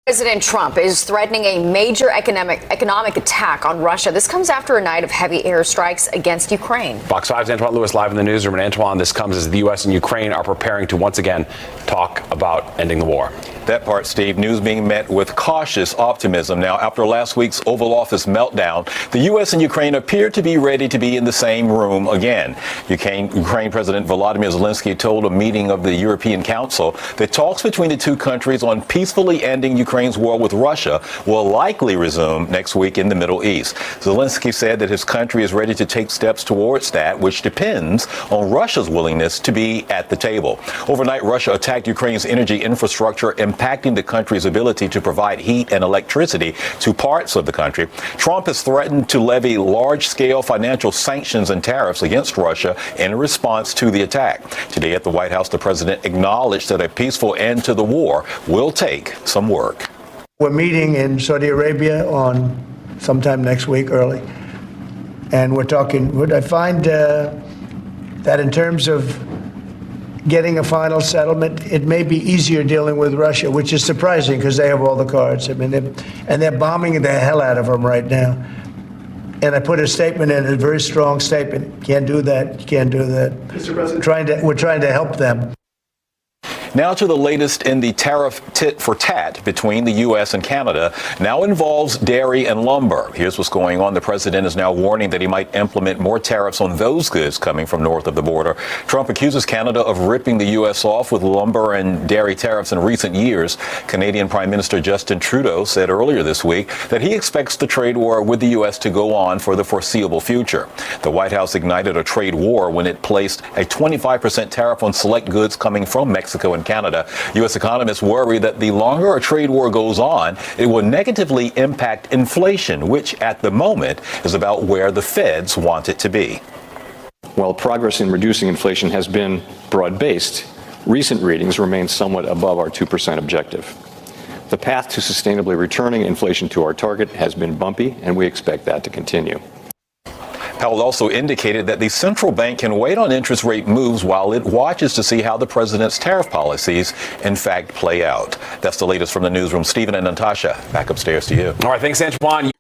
President Trump is threatening a major economic attack on Russia. This comes after a night of heavy airstrikes against Ukraine. Fox 5's Antoine Lewis live in the newsroom. And Antoine, this comes as the U.S. and Ukraine are preparing to once again talk about ending the war. That part, Steve. News being met with cautious optimism. Now, after last week's Oval Office meltdown, the U.S. and Ukraine appear to be ready to be in the same room again. Ukraine President Volodymyr Zelensky told a meeting of the European Council that talks between the two countries on peacefully ending Ukraine's war with Russia will likely resume next week in the Middle East. Zelensky said that his country is ready to take steps towards that, which depends on Russia's willingness to be at the table. Overnight, Russia attacked Ukraine's energy infrastructure, impacting the country's ability to provide heat and electricity to parts of the country. Trump has threatened to levy large-scale financial sanctions and tariffs against Russia in response to the attack. Today at the White House, the president acknowledged that a peaceful end to the war will take some work. We're meeting in Saudi Arabia on sometime next week, early, and we're talking. I find that in terms of getting a final settlement, it may be easier dealing with Russia, which is surprising because they have all the cards. I mean, they're bombing the hell out of them right now. And I put a statement in, a very strong statement. Can't do that. You can't do that. Mr. President, we're trying to help them. Now to the latest in the tariff tit for tat between the U.S. and Canada. Now involves dairy and lumber. Here's what's going on. The president is now warning that he might implement more tariffs on those goods coming from north of the border. Trump accuses Canada of ripping the U.S. off with lumber and dairy tariffs in recent years. Canadian Prime Minister Justin Trudeau said earlier this week that he expects the trade war with the U.S. to go on for the foreseeable future. The White House ignited a trade war when it placed a 25% tariff on select goods coming from Mexico and Canada. U.S. economists worry that the longer a trade war goes on, it will negatively impact inflation, which at the moment is about where the Feds want it to be. While progress in reducing inflation has been broad-based, recent readings remain somewhat above our 2% objective. The path to sustainably returning inflation to our target has been bumpy, and we expect that to continue. Powell also indicated that the central bank can wait on interest rate moves while it watches to see how the president's tariff policies, in fact, play out. That's the latest from the newsroom. Stephen and Natasha, back upstairs to you. All right, thanks, Antoine.